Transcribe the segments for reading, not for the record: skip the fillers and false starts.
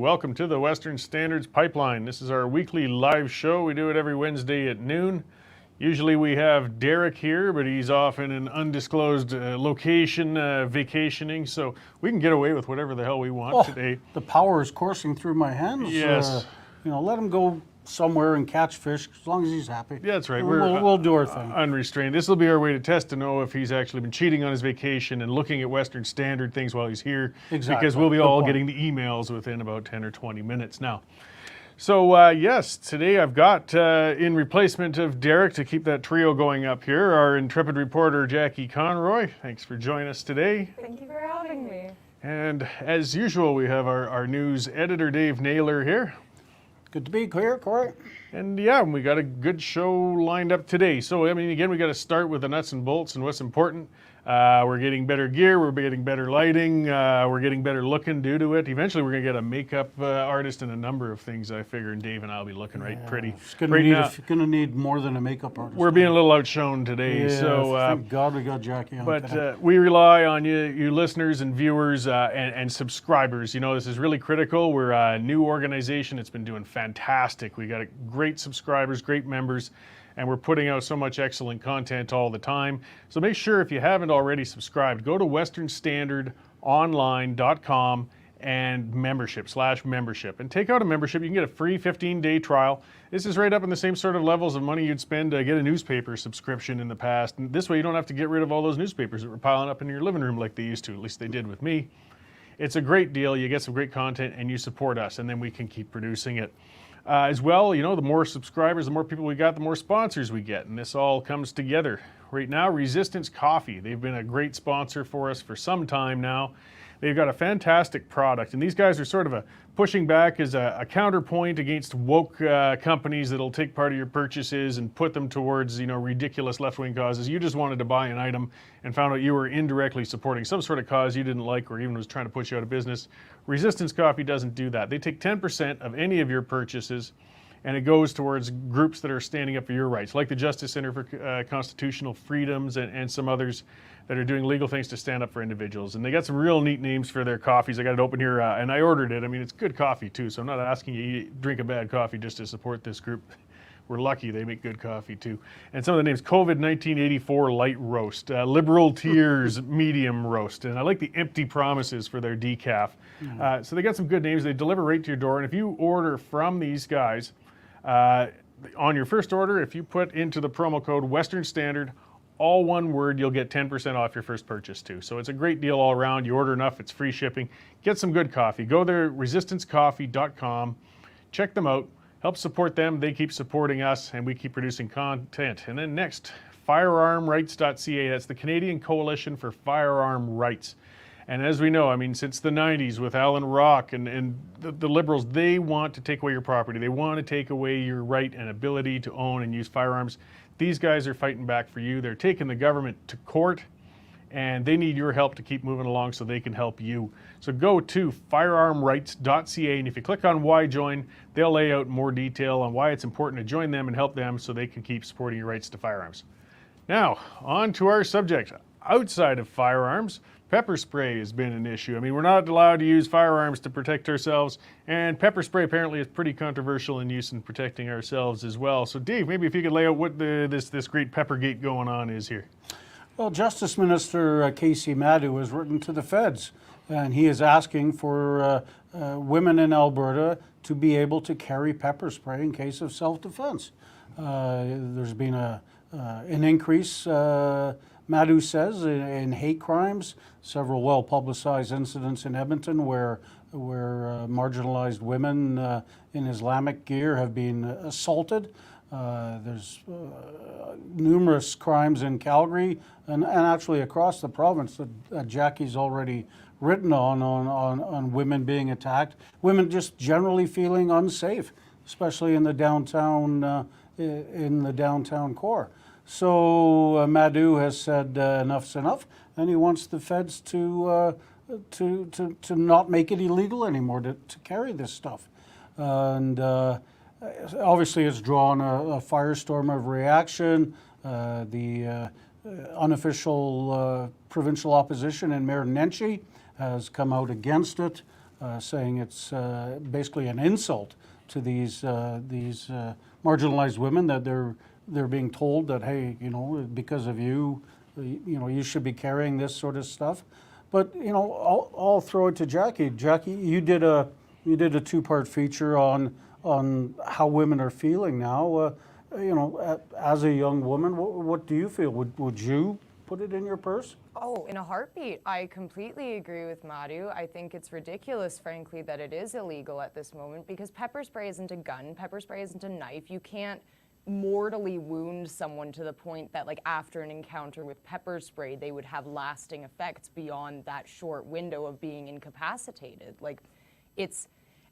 welcome to the Western Standards Pipeline. This is our weekly live show. We do it every Wednesday at noon. Usually we have Derek here, but he's off in an undisclosed location vacationing, so we can get away with whatever the hell we want today. The power is coursing through my hands. Yes. Let him go somewhere and catch fish as long as he's happy. Yeah, that's right. We'll do our thing. Unrestrained. This will be our way to test to know if he's actually been cheating on his vacation and looking at Western Standard things while he's here. Exactly. Because we'll be all getting the emails within about 10 or 20 minutes now. So yes, today I've got, in replacement of Derek to keep that trio going up here, our intrepid reporter Jackie Conroy. Thanks for joining us today. Thank you for having me. And as usual, we have our news editor Dave Naylor here. Good to be here, Cory. And yeah, we got a good show lined up today. So, I mean, again, we got to start with the nuts and bolts and what's important. We're getting better gear, we're getting better lighting, we're getting better looking due to it. Eventually, we're going to get a makeup artist and a number of things, I figure, and Dave and I will be looking pretty. It's going to need more than a makeup artist. We're being a little outshone today. Yeah, so thank God we got Jackie on today. But we rely on you listeners and viewers and subscribers. You know, this is really critical. We're a new organization. It's been doing fantastic. We got great subscribers, great members, and we're putting out so much excellent content all the time. So make sure, if you haven't already subscribed, go to westernstandardonline.com and membership and take out a membership. You can get a free 15-day trial. This is right up in the same sort of levels of money you'd spend to get a newspaper subscription in the past. And this way you don't have to get rid of all those newspapers that were piling up in your living room like they used to. At least they did with me. It's a great deal. You get some great content and you support us, and then we can keep producing it. As well, you know, the more subscribers, the more people we got, the more sponsors we get, and this all comes together. Right now, Resistance Coffee, they've been a great sponsor for us for some time now. They've got a fantastic product, and these guys are sort of pushing back as a counterpoint against woke companies that'll take part of your purchases and put them towards, you know, ridiculous left-wing causes. You just wanted to buy an item and found out you were indirectly supporting some sort of cause you didn't like or even was trying to put you out of business. Resistance Coffee doesn't do that. They take 10% of any of your purchases, and it goes towards groups that are standing up for your rights, like the Justice Center for Constitutional Freedoms and some others that are doing legal things to stand up for individuals. And they got some real neat names for their coffees. I got it open here, and I ordered it. I mean, it's good coffee, too, so I'm not asking you to drink a bad coffee just to support this group. We're lucky they make good coffee, too. And some of the names: COVID 1984 Light Roast, Liberal Tears Medium Roast, and I like the Empty Promises for their decaf. So they got some good names. They deliver right to your door, and if you order from these guys, on your first order, if you put into the promo code Western Standard, all one word, you'll get 10% off your first purchase too. So it's a great deal all around. You order enough, it's free shipping. Get some good coffee. Go there, resistancecoffee.com. Check them out. Help support them. They keep supporting us, and we keep producing content. And then next, firearmrights.ca. That's the Canadian Coalition for Firearm Rights. And as we know, I mean, since the 90s with Alan Rock and the Liberals, they want to take away your property. They want to take away your right and ability to own and use firearms. These guys are fighting back for you. They're taking the government to court, and they need your help to keep moving along so they can help you. So go to firearmrights.ca, and if you click on Why Join, they'll lay out more detail on why it's important to join them and help them so they can keep supporting your rights to firearms. Now, on to our subject. Outside of firearms, pepper spray has been an issue. I mean, we're not allowed to use firearms to protect ourselves, and pepper spray apparently is pretty controversial in use in protecting ourselves as well. So Dave, maybe if you could lay out what this great peppergate going on is here. Well, Justice Minister Casey Madhu has written to the feds, and he is asking for women in Alberta to be able to carry pepper spray in case of self-defense. There's been an increase, Madhu says, in hate crimes. Several well-publicized incidents in Edmonton where marginalized women in Islamic gear have been assaulted. There's numerous crimes in Calgary and actually across the province that Jackie's already written on women being attacked, women just generally feeling unsafe, especially in the downtown core. So Madhu has said enough's enough, and he wants the feds to not make it illegal anymore to carry this stuff. And obviously it's drawn a firestorm of reaction. The unofficial provincial opposition in Mayor Nenshi has come out against it. saying it's basically an insult to these marginalized women, that they're being told that, hey, you know, because of you, you know, you should be carrying this sort of stuff. But you know, I'll throw it to Jackie. Jackie, you did a two-part feature on how women are feeling now. You know, as a young woman, what do you feel? Would you put it in your purse? Oh, in a heartbeat. I completely agree with Madhu. I think it's ridiculous, frankly, that it is illegal at this moment, because pepper spray isn't a gun, pepper spray isn't a knife. You can't mortally wound someone to the point that, like, after an encounter with pepper spray, they would have lasting effects beyond that short window of being incapacitated. Like,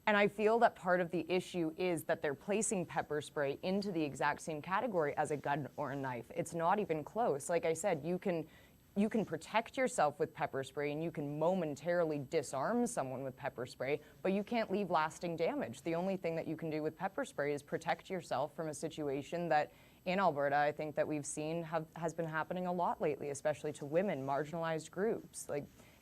and I feel that part of the issue is that they're placing pepper spray into the exact same category as a gun or a knife. It's not even close. Like I said, you can protect yourself with pepper spray, and you can momentarily disarm someone with pepper spray, but you can't leave lasting damage. The only thing that you can do with pepper spray is protect yourself from a situation that in Alberta, I think that we've seen has been happening a lot lately, especially to women, marginalized groups.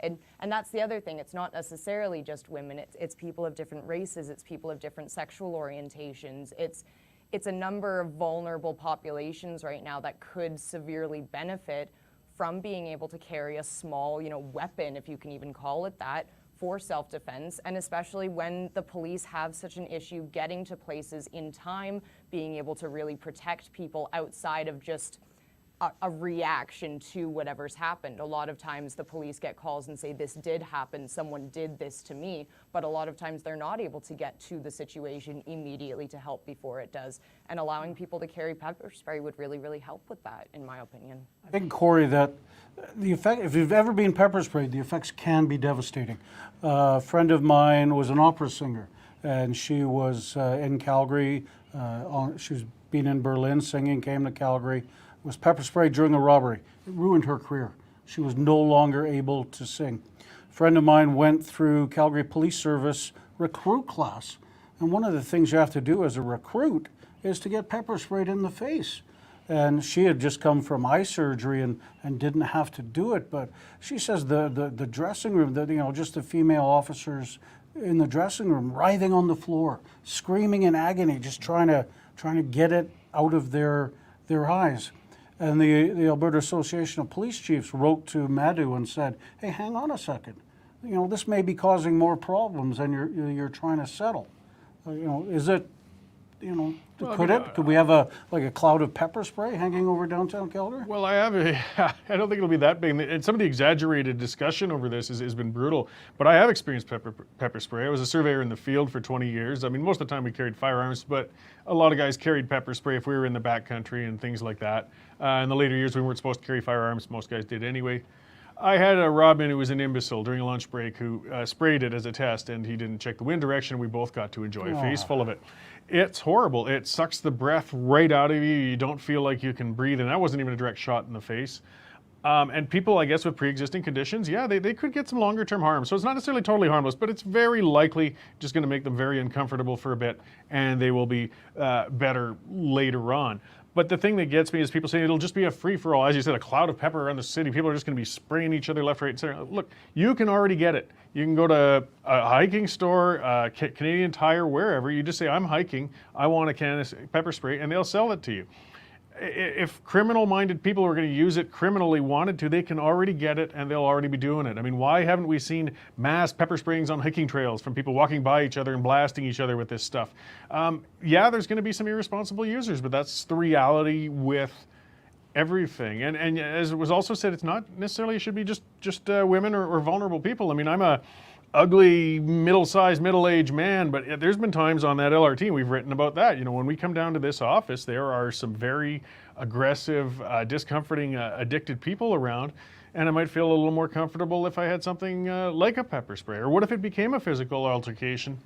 And that's the other thing. It's not necessarily just women. It's people of different races. It's people of different sexual orientations. It's a number of vulnerable populations right now that could severely benefit from being able to carry a small, you know, weapon, if you can even call it that, for self-defense. And especially when the police have such an issue getting to places in time, being able to really protect people outside of just a reaction to whatever's happened. A lot of times the police get calls and say, this did happen, someone did this to me, but a lot of times they're not able to get to the situation immediately to help before it does. And allowing people to carry pepper spray would really, really help with that, in my opinion. I think, Cory, that the effect, if you've ever been pepper sprayed, the effects can be devastating. A friend of mine was an opera singer, and she was in Calgary. She's been in Berlin singing, came to Calgary, was pepper sprayed during a robbery. It ruined her career. She was no longer able to sing. A friend of mine went through Calgary Police Service recruit class, and one of the things you have to do as a recruit is to get pepper sprayed in the face. And she had just come from eye surgery and didn't have to do it, but she says the dressing room, you know, just the female officers in the dressing room writhing on the floor, screaming in agony, just trying to get it out of their eyes. And the Alberta Association of Police Chiefs wrote to Madhu and said, hey, hang on a second. You know, this may be causing more problems than you're trying to settle. You know, is it, you know, well, could we have a cloud of pepper spray hanging over downtown Calgary? Well, I don't think it'll be that big. And some of the exaggerated discussion over this has been brutal. But I have experienced pepper spray. I was a surveyor in the field for 20 years. I mean, most of the time we carried firearms, but a lot of guys carried pepper spray if we were in the backcountry and things like that. In the later years, we weren't supposed to carry firearms. Most guys did anyway. I had a Robin who was an imbecile during a lunch break who sprayed it as a test, and he didn't check the wind direction. We both got to enjoy a face full of it. It's horrible. It sucks the breath right out of you. You don't feel like you can breathe, and that wasn't even a direct shot in the face. And people, I guess, with pre-existing conditions, yeah, they could get some longer-term harm. So it's not necessarily totally harmless, but it's very likely just going to make them very uncomfortable for a bit, and they will be better later on. But the thing that gets me is people saying it'll just be a free-for-all. As you said, a cloud of pepper around the city. People are just going to be spraying each other left, right, and center. Look, you can already get it. You can go to a hiking store, Canadian Tire, wherever. You just say, I'm hiking. I want a can of pepper spray, and they'll sell it to you. If criminal-minded people who are going to use it criminally wanted to, they can already get it, and they'll already be doing it. I mean, why haven't we seen mass pepper sprayings on hiking trails from people walking by each other and blasting each other with this stuff? Yeah, there's going to be some irresponsible users, but that's the reality with everything. And as it was also said, it's not necessarily, it should be just women or vulnerable people. I mean, I'm a ugly, middle-sized, middle-aged man, but there's been times on that LRT we've written about that. You know, when we come down to this office, there are some very aggressive, discomforting, addicted people around, and I might feel a little more comfortable if I had something like a pepper spray. Or what if it became a physical altercation?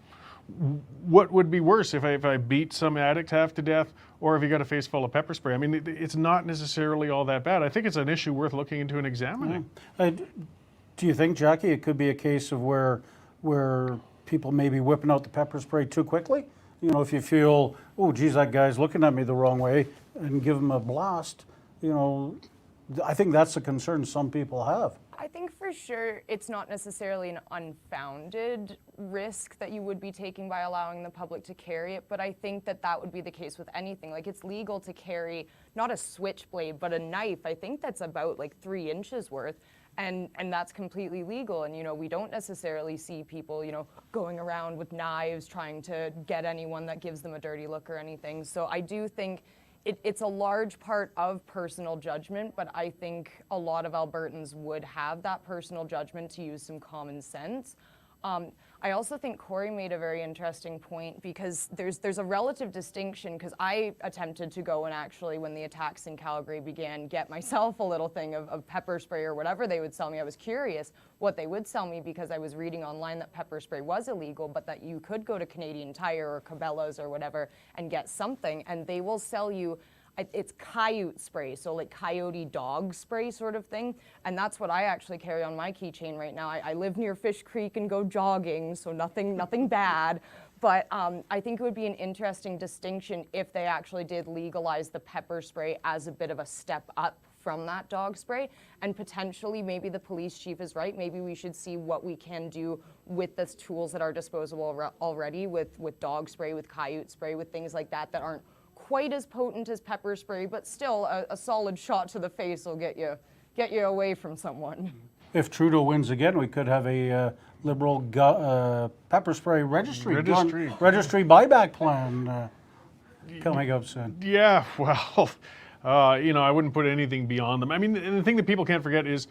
What would be worse, if I beat some addict half to death, or if you got a face full of pepper spray? I mean, it's not necessarily all that bad. I think it's an issue worth looking into and examining. Do you think, Jackie, it could be a case of where people may be whipping out the pepper spray too quickly? You know, if you feel, oh, geez, that guy's looking at me the wrong way, and give him a blast, you know, I think that's a concern some people have. I think for sure it's not necessarily an unfounded risk that you would be taking by allowing the public to carry it, but I think that that would be the case with anything. Like, it's legal to carry not a switchblade, but a knife. I think that's about like 3 inches worth. And that's completely legal. And, you know, we don't necessarily see people, you know, going around with knives trying to get anyone that gives them a dirty look or anything. So I do think it's a large part of personal judgment, but I think a lot of Albertans would have that personal judgment to use some common sense. I also think Cory made a very interesting point, because there's a relative distinction, because I attempted to go and actually, when the attacks in Calgary began, get myself a little thing of pepper spray or whatever they would sell me. I was curious what they would sell me, because I was reading online that pepper spray was illegal, but that you could go to Canadian Tire or Cabela's or whatever and get something, and they will sell you, it's coyote spray, so like coyote dog spray sort of thing. And that's what I actually carry on my keychain right now. I live near Fish Creek and go jogging, so nothing bad. But I think it would be an interesting distinction if they actually did legalize the pepper spray as a bit of a step up from that dog spray. And potentially, maybe the police chief is right. Maybe we should see what we can do with the tools at our disposal already, with dog spray, with coyote spray, with things like that that aren't quite as potent as pepper spray, but still a solid shot to the face will get you away from someone. If Trudeau wins again, we could have a Liberal pepper spray registry buyback plan coming up soon. Yeah, well, you know, I wouldn't put anything beyond them. I mean, and the thing that people can't forget is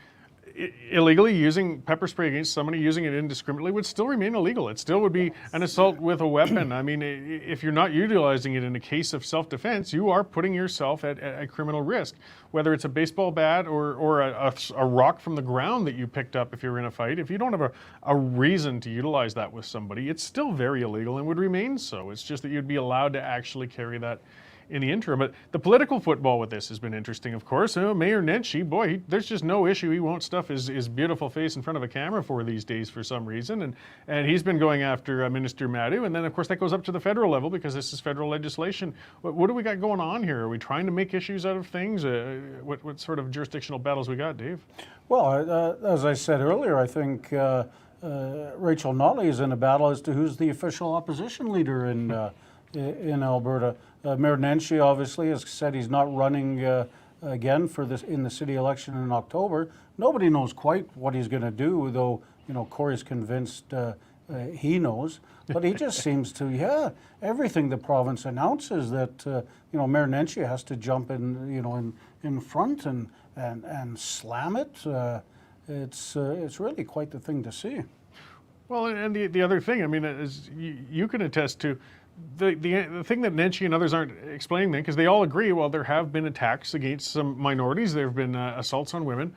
illegally using pepper spray against somebody, using it indiscriminately, would still remain illegal. It still would be an assault with a weapon. I mean, if you're not utilizing it in a case of self-defense, you are putting yourself at criminal risk. Whether it's a baseball bat or a rock from the ground that you picked up if you're in a fight, if you don't have a reason to utilize that with somebody, it's still very illegal and would remain so. It's just that you'd be allowed to actually carry that in the interim. But the political football with this has been interesting, of course. Mayor Nenshi, boy, there's just no issue he won't stuff his beautiful face in front of a camera for these days for some reason. And he's been going after Minister Madhu. And then, of course, that goes up to the federal level because this is federal legislation. What do we got going on here? Are we trying to make issues out of things? What sort of jurisdictional battles we got, Dave? Well, as I said earlier, I think Rachel Notley is in a battle as to who's the official opposition leader in Alberta. Mayor Nenshi obviously has said he's not running again for this in the city election in October. Nobody knows quite what he's going to do, though. You know, Cory's convinced he knows. But he just seems to, everything the province announces that you know, Mayor Nenshi has to jump in, you know, in front and slam it. It's really quite the thing to see. Well, and the other thing, I mean, is you can attest to. The thing that Nenshi and others aren't explaining then, because they all agree, well, there have been attacks against some minorities, there have been assaults on women.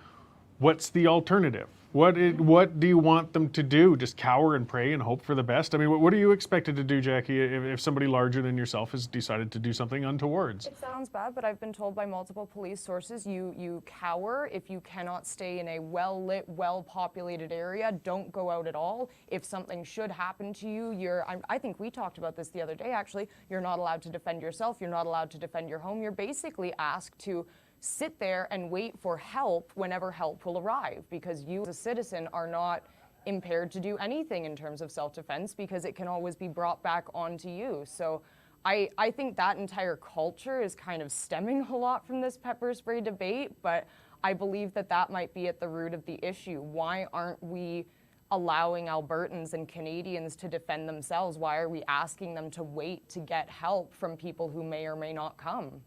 What's the alternative? What do you want them to do? Just cower and pray and hope for the best? I mean, what are you expected to do, Jackie, if somebody larger than yourself has decided to do something untowards? It sounds bad, but I've been told by multiple police sources, you cower if you cannot stay in a well-lit, well-populated area. Don't go out at all. If something should happen to you, I think we talked about this the other day, actually. You're not allowed to defend yourself. You're not allowed to defend your home. You're basically asked to sit there and wait for help whenever help will arrive, because you as a citizen are not impaired to do anything in terms of self-defense, because it can always be brought back onto you. So I think that entire culture is kind of stemming a lot from this pepper spray debate, but I believe that might be at the root of the issue. Why aren't we allowing Albertans and Canadians to defend themselves? Why are we asking them to wait to get help from people who may or may not come?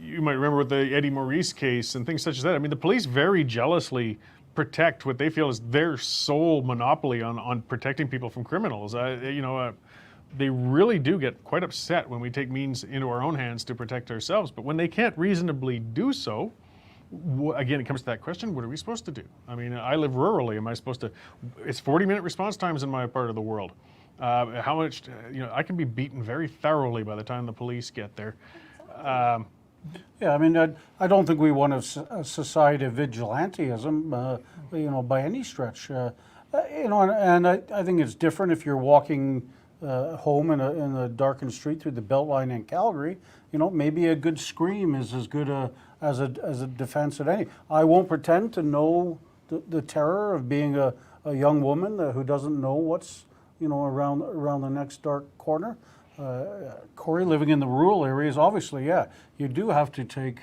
You might remember with the Eddie Maurice case and things such as that. I mean, the police very jealously protect what they feel is their sole monopoly on protecting people from criminals. You know, they really do get quite upset when we take means into our own hands to protect ourselves. But when they can't reasonably do so, again, it comes to that question, what are we supposed to do? I mean, I live rurally. Am I supposed to? It's 40-minute response times in my part of the world. How much, you know, I can be beaten very thoroughly by the time the police get there. Yeah, I mean, I don't think we want a society of vigilantism, you know, by any stretch. You know, and I think it's different if you're walking home in a darkened street through the Beltline in Calgary, maybe a good scream is as good as a defense as any. I won't pretend to know the terror of being a young woman who doesn't know what's around the next dark corner. Cory, living in the rural areas, obviously, yeah, you do have to take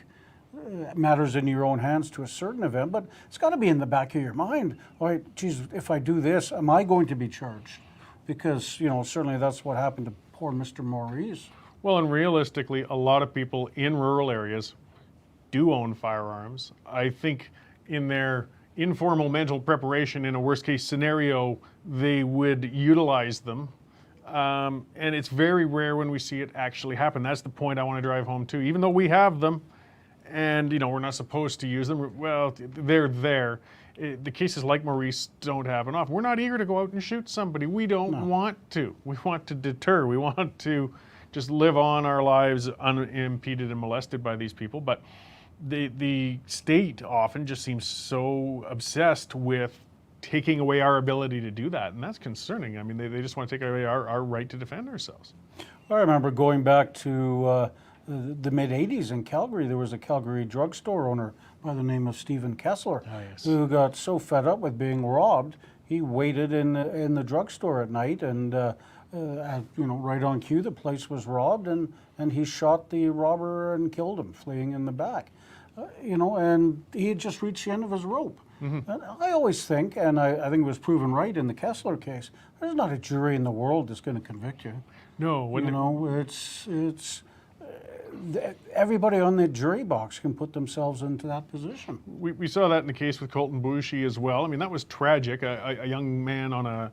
matters in your own hands to a certain event, but it's got to be in the back of your mind. All right, geez, if I do this, am I going to be charged? Because certainly that's what happened to poor Mr. Maurice. Well, and realistically, a lot of people in rural areas do own firearms. I think in their informal mental preparation, in a worst case scenario, they would utilize them. And it's very rare when we see it actually happen. That's the point I want to drive home to. Even though we have them, and we're not supposed to use them, well, they're there. The cases like Maurice don't happen often. We're not eager to go out and shoot somebody. We don't want to. We want to deter. We want to just live on our lives unimpeded and molested by these people. But the state often just seems so obsessed with taking away our ability to do that, and that's concerning. I mean, they just want to take away our right to defend ourselves. I remember going back to the mid-'80s in Calgary. There was a Calgary drugstore owner by the name of Stephen Kessler, who got so fed up with being robbed, he waited in the drugstore at night, and right on cue, the place was robbed, and he shot the robber and killed him, fleeing in the back. And he had just reached the end of his rope. Mm-hmm. And I always think, and I think it was proven right in the Kessler case, there's not a jury in the world that's going to convict you. No, it's everybody on the jury box can put themselves into that position. We saw that in the case with Colton Boushie as well. I mean, that was tragic. A young man on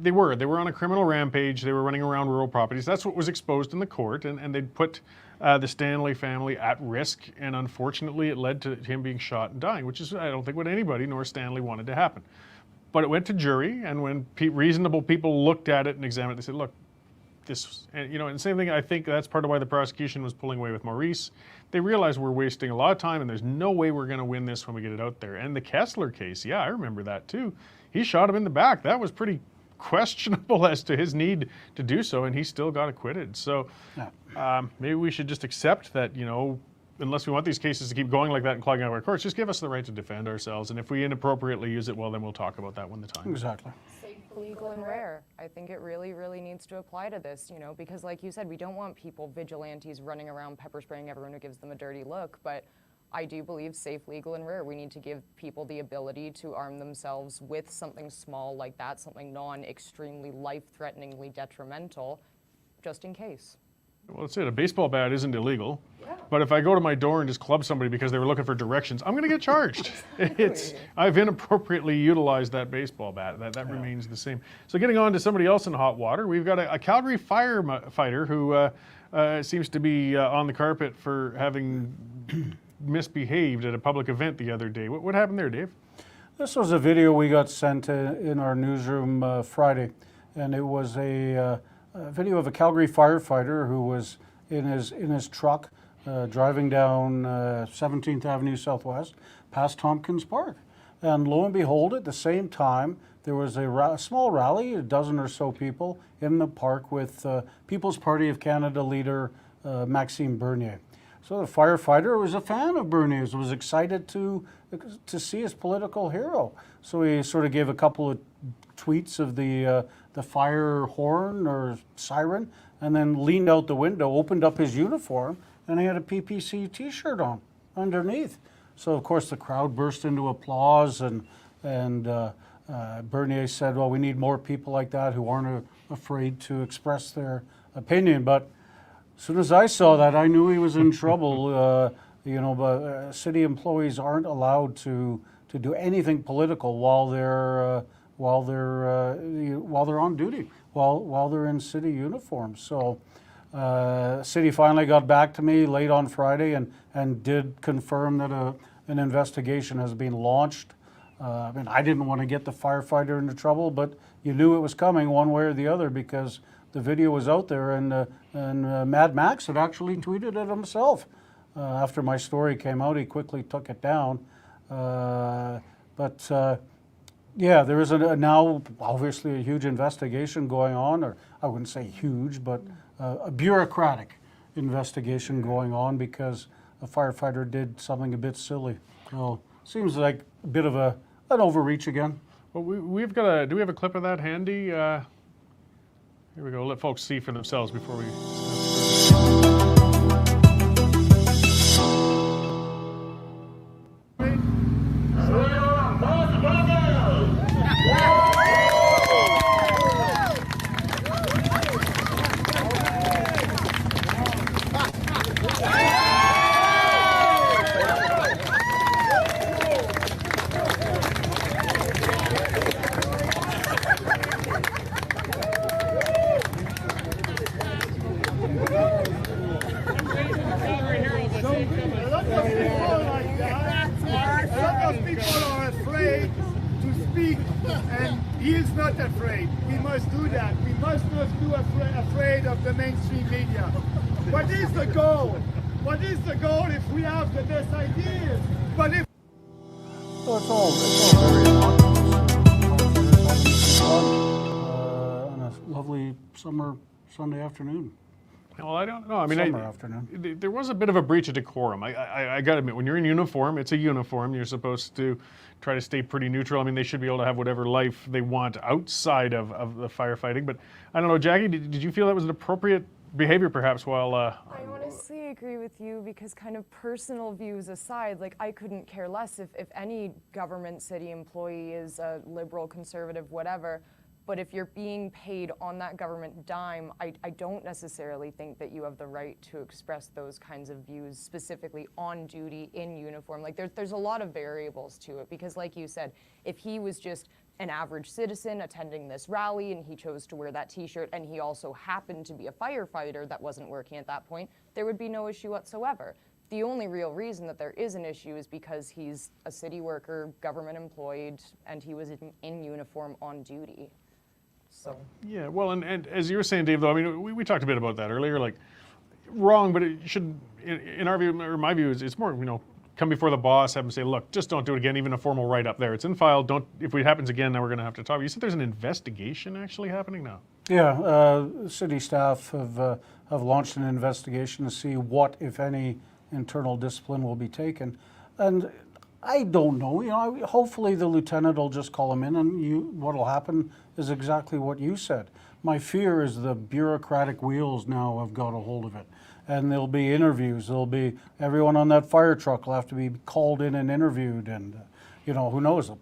they were on a criminal rampage. They were running around rural properties. That's what was exposed in the court, and they'd put the Stanley family at risk, and unfortunately it led to him being shot and dying, which is, I don't think, what anybody nor Stanley wanted to happen. But it went to jury, and when reasonable people looked at it and examined it, they said, look, this, and same thing, I think that's part of why the prosecution was pulling away with Maurice. They realized we're wasting a lot of time, and there's no way we're going to win this when we get it out there. And the Kessler case, yeah, I remember that too. He shot him in the back. That was pretty questionable as to his need to do so, and he still got acquitted. So maybe we should just accept that, unless we want these cases to keep going like that and clogging up our courts, just give us the right to defend ourselves. And if we inappropriately use it, well, then we'll talk about that when the time is. Exactly. Safe, legal, and rare. I think it really, really needs to apply to this, because like you said, we don't want people, vigilantes, running around pepper spraying everyone who gives them a dirty look, but I do believe safe, legal, and rare. We need to give people the ability to arm themselves with something small like that, something non-extremely life-threateningly detrimental, just in case. Well, that's it. A baseball bat isn't illegal. Yeah. But if I go to my door and just club somebody because they were looking for directions, I'm going to get charged. I've inappropriately utilized that baseball bat. That remains the same. So getting on to somebody else in hot water, we've got a Calgary firefighter who seems to be on the carpet for having misbehaved at a public event the other day. What happened there, Dave? This was a video we got sent in our newsroom Friday, and it was a video of a Calgary firefighter who was in his truck driving down 17th Avenue Southwest past Tompkins Park. And lo and behold, at the same time, there was a small rally, a dozen or so people in the park with People's Party of Canada leader Maxime Bernier. So the firefighter was a fan of Bernier's, was excited to see his political hero. So he sort of gave a couple of tweets of the fire horn or siren, and then leaned out the window, opened up his uniform, and he had a PPC T-shirt on underneath. So of course the crowd burst into applause, and Bernier said, "Well, we need more people like that who aren't afraid to express their opinion." But as soon as I saw that, I knew he was in trouble. But city employees aren't allowed to do anything political while they're on duty, while they're in city uniforms. So city finally got back to me late on Friday and did confirm that an investigation has been launched. I didn't want to get the firefighter into trouble, but you knew it was coming one way or the other because the video was out there, and Mad Max had actually tweeted it himself. After my story came out, he quickly took it down. Yeah, there is now obviously a huge investigation going on, or I wouldn't say huge, but a bureaucratic investigation going on because a firefighter did something a bit silly. So seems like a bit of an overreach again. Well, we've got a. Do we have a clip of that handy? Here we go. Let folks see for themselves before we. He is not afraid. We must do that. We must not be afraid of the mainstream media. What is the goal? What is the goal if we have the best ideas? But if So it's all very innocuous. On a lovely summer Sunday afternoon. Well, I don't know. I mean, Summer afternoon. there was a bit of a breach of decorum. I got to admit, when you're in uniform, it's a uniform. You're supposed to try to stay pretty neutral. I mean, they should be able to have whatever life they want outside of the firefighting. But I don't know, Jackie, did you feel that was an appropriate behavior perhaps while... I honestly agree with you because kind of personal views aside, like I couldn't care less if any government city employee is a liberal, conservative, whatever. But if you're being paid on that government dime, I don't necessarily think that you have the right to express those kinds of views specifically on duty in uniform. Like there's a lot of variables to it because like you said, if he was just an average citizen attending this rally and he chose to wear that t-shirt and he also happened to be a firefighter that wasn't working at that point, there would be no issue whatsoever. The only real reason that there is an issue is because he's a city worker, government employed, and he was in uniform on duty. So. Yeah, well, and as you were saying, Dave, though, I mean, we talked a bit about that earlier, like, wrong, but it should, in our view, or my view, it's more, come before the boss, have him say, look, just don't do it again, even a formal write-up there. It's in file, if it happens again, then we're going to have to talk. You said there's an investigation actually happening now? Yeah, city staff have launched an investigation to see what, if any, internal discipline will be taken. And I don't know, hopefully the lieutenant will just call him in and what'll happen is exactly what you said. My fear is the bureaucratic wheels now have got a hold of it. And there'll be interviews, everyone on that fire truck will have to be called in and interviewed and, who knows, they'll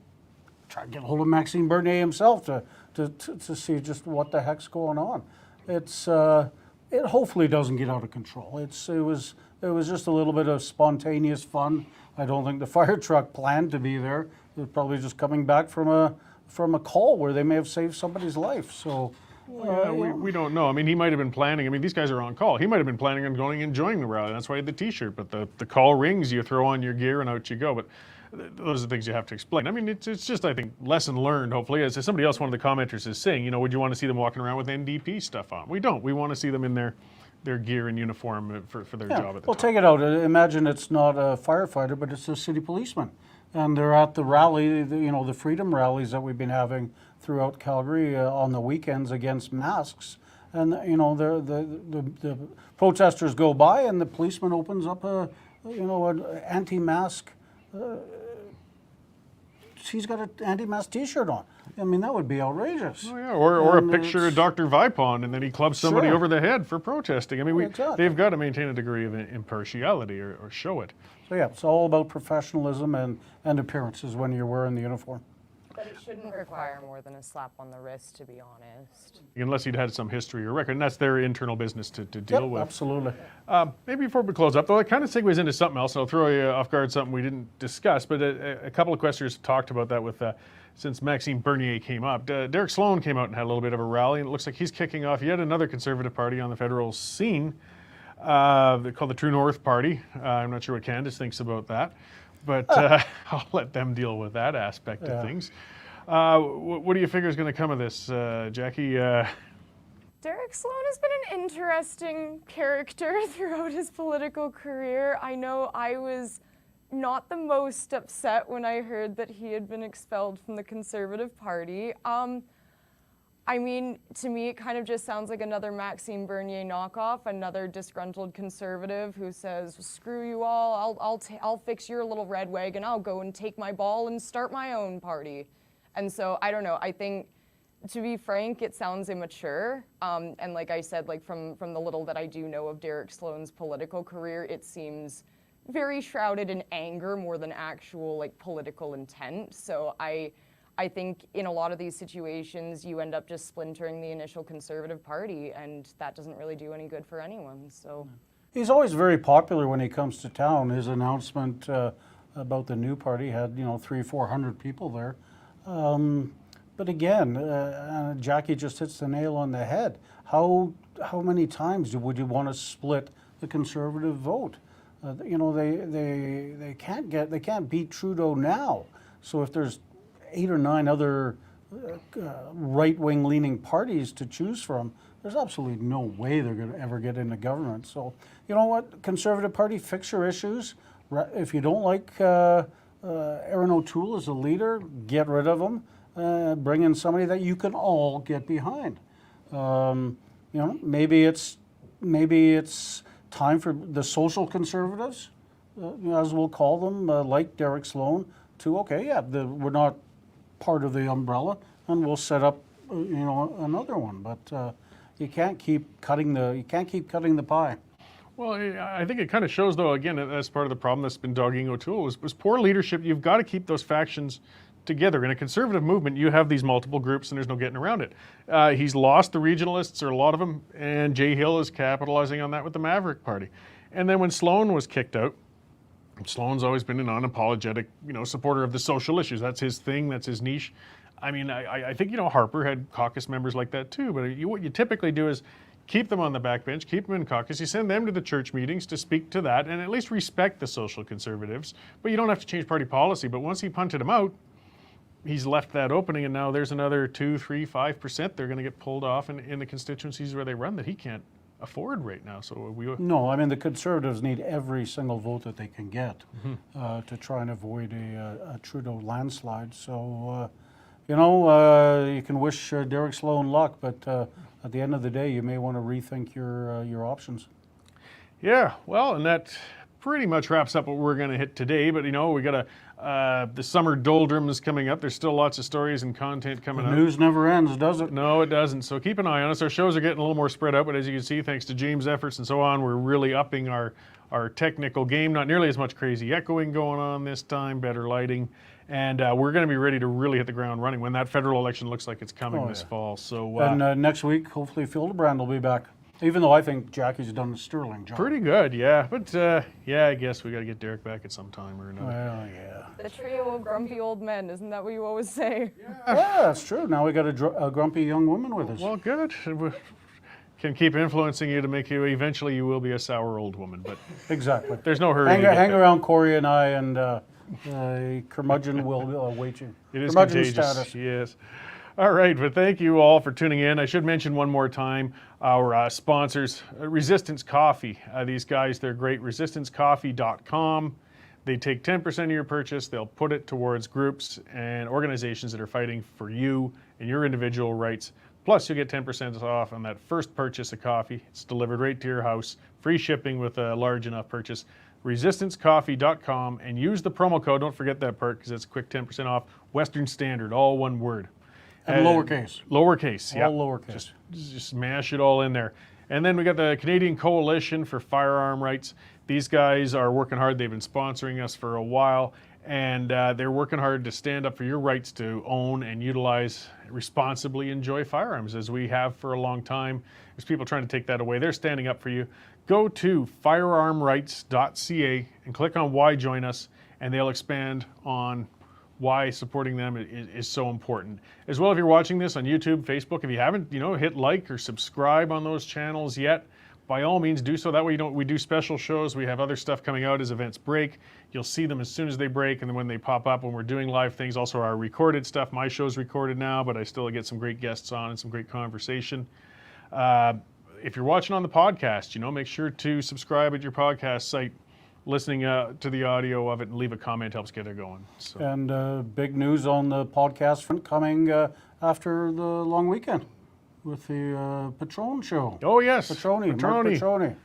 try to get a hold of Maxime Bernier himself to see just what the heck's going on. It hopefully doesn't get out of control. It was just a little bit of spontaneous fun. I don't think the fire truck planned to be there. They're probably just coming back from a call where they may have saved somebody's life. So we don't know. I mean, he might have been planning. I mean, these guys are on call. He might have been planning on going and enjoying the rally. That's why he had the T-shirt. But the call rings, you throw on your gear, and out you go. But those are the things you have to explain. I mean, it's just, I think, lesson learned, hopefully. As somebody else, one of the commenters is saying, would you want to see them walking around with NDP stuff on? We don't. We want to see them in their gear and uniform for their job at the well, time. take it out. Imagine it's not a firefighter, but it's a city policeman. And they're at the rally, the freedom rallies that we've been having throughout Calgary on the weekends against masks. And, the protesters go by and the policeman opens up an anti-mask, he's got an anti-mask T-shirt on. I mean, that would be outrageous. Oh, yeah, or a picture of Dr. Vipon, and then he clubs somebody over the head for protesting. I mean, they've got to maintain a degree of impartiality or show it. So yeah, it's all about professionalism and appearances when you're wearing the uniform. But it shouldn't require more than a slap on the wrist, to be honest. Unless he'd had some history or record, and that's their internal business to deal with. Absolutely. Maybe before we close up, though, it kind of segues into something else, and I'll throw you off guard, something we didn't discuss, but a couple of questioners talked about that with since Maxime Bernier came up. Derek Sloan came out and had a little bit of a rally, and it looks like he's kicking off yet another Conservative party on the federal scene. They're called the True North Party. I'm not sure what Candace thinks about that, but I'll let them deal with that aspect of things. What do you figure is going to come of this, Jackie? Derek Sloan has been an interesting character throughout his political career. I know I was not the most upset when I heard that he had been expelled from the Conservative Party. I mean, to me, it kind of just sounds like another Maxime Bernier knockoff, another disgruntled conservative who says, "Screw you all! I'll fix your little red wagon. I'll go and take my ball and start my own party." And so I don't know. I think, to be frank, it sounds immature. And like I said, like from the little that I do know of Derek Sloan's political career, it seems very shrouded in anger more than actual like political intent. So I think in a lot of these situations, you end up just splintering the initial Conservative Party, and that doesn't really do any good for anyone. So He's always very popular when he comes to town. His announcement about the new party had 300-400 people there. But again, Jackie just hits the nail on the head. How many times would you want to split the Conservative vote? They can't beat Trudeau now. So if there's 8 or 9 other right-wing leaning parties to choose from, there's absolutely no way they're going to ever get into government. So, you know what, Conservative Party, fix your issues. If you don't like Erin O'Toole as a leader, get rid of him. Bring in somebody that you can all get behind. Maybe it's time for the social conservatives, as we'll call them, like Derek Sloan, to we're not part of the umbrella, and we'll set up another one. But you can't keep cutting the pie. Well, I think it kind of shows, though, again, that's part of the problem that's been dogging O'Toole was poor leadership. You've got to keep those factions together. In a conservative movement, you have these multiple groups, and there's no getting around it. He's lost the regionalists, or a lot of them, and Jay Hill is capitalizing on that with the Maverick Party. And then when Sloan was kicked out, Sloan's always been an unapologetic, supporter of the social issues. That's his thing. That's his niche. I mean, I think, Harper had caucus members like that too. But what you typically do is keep them on the backbench, keep them in caucus. You send them to the church meetings to speak to that and at least respect the social conservatives. But you don't have to change party policy. But once he punted them out, he's left that opening, and now there's another 2, 3, 5% they're going to get pulled off in the constituencies where they run that he can't afford right now. So No, I mean, the Conservatives need every single vote that they can get to try and avoid a Trudeau landslide. So, you can wish Derek Sloan luck, but at the end of the day, you may want to rethink your options. Yeah, well, and that pretty much wraps up what we're going to hit today. But, we got the summer doldrums coming up. There's still lots of stories and content coming up. The news never ends, does it? No, it doesn't. So keep an eye on us. Our shows are getting a little more spread out, but as you can see, thanks to James' efforts and so on, we're really upping our technical game. Not nearly as much crazy echoing going on this time, better lighting. And we're going to be ready to really hit the ground running when that federal election looks like it's coming this fall. So and next week, hopefully, Hildebrand will be back. Even though I think Jackie's done a sterling job. Pretty good, yeah. But I guess we got to get Derek back at some time or another. Well, yeah. the trio of grumpy old men, isn't that what you always say? Yeah, that's true. Now we got a grumpy young woman with us. Well, good. We can keep influencing you to make you, eventually you will be a sour old woman, but Exactly. there's no hurry. Hang around Cory and I, and curmudgeon will await you. It is curmudgeon contagious. status. Yes. All right, but thank you all for tuning in. I should mention one more time our sponsors, Resistance Coffee. These guys, they're great. ResistanceCoffee.com. They take 10% of your purchase. They'll put it towards groups and organizations that are fighting for you and your individual rights. Plus, you'll get 10% off on that first purchase of coffee. It's delivered right to your house. Free shipping with a large enough purchase. ResistanceCoffee.com, and use the promo code. Don't forget that part because it's a quick 10% off. Western Standard, all one word. And lowercase. Lowercase, yeah. All lowercase. Just smash it all in there. And then we got the Canadian Coalition for Firearm Rights. These guys are working hard. They've been sponsoring us for a while, and they're working hard to stand up for your rights to own and utilize, responsibly enjoy firearms, as we have for a long time. There's people trying to take that away. They're standing up for you. Go to firearmrights.ca and click on Why Join Us, and they'll expand on why supporting them is so important. As well, if you're watching this on YouTube, Facebook, if you haven't, hit like or subscribe on those channels yet, by all means do so. That way we do special shows. We have other stuff coming out as events break. You'll see them as soon as they break, and then when they pop up, when we're doing live things, also our recorded stuff. My show's recorded now, but I still get some great guests on and some great conversation. If you're watching on the podcast, make sure to subscribe at your podcast site. listening to the audio of it and leave a comment helps get it going. So. And big news on the podcast front coming after the long weekend with the Patron show. Oh yes, Mark Petroni.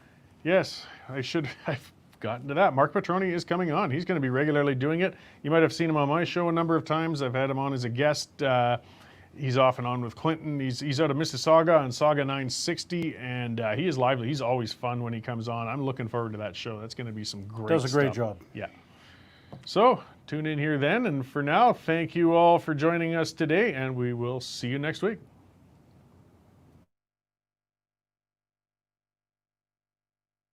Yes, I've gotten to that. Mark Petroni is coming on. He's going to be regularly doing it. You might have seen him on my show a number of times. I've had him on as a guest. He's off and on with Clinton. He's out of Mississauga on Saga 960, and he is lively. He's always fun when he comes on. I'm looking forward to that show. That's going to be some great stuff. Does a great job. Yeah. So tune in here then. And for now, thank you all for joining us today, and we will see you next week.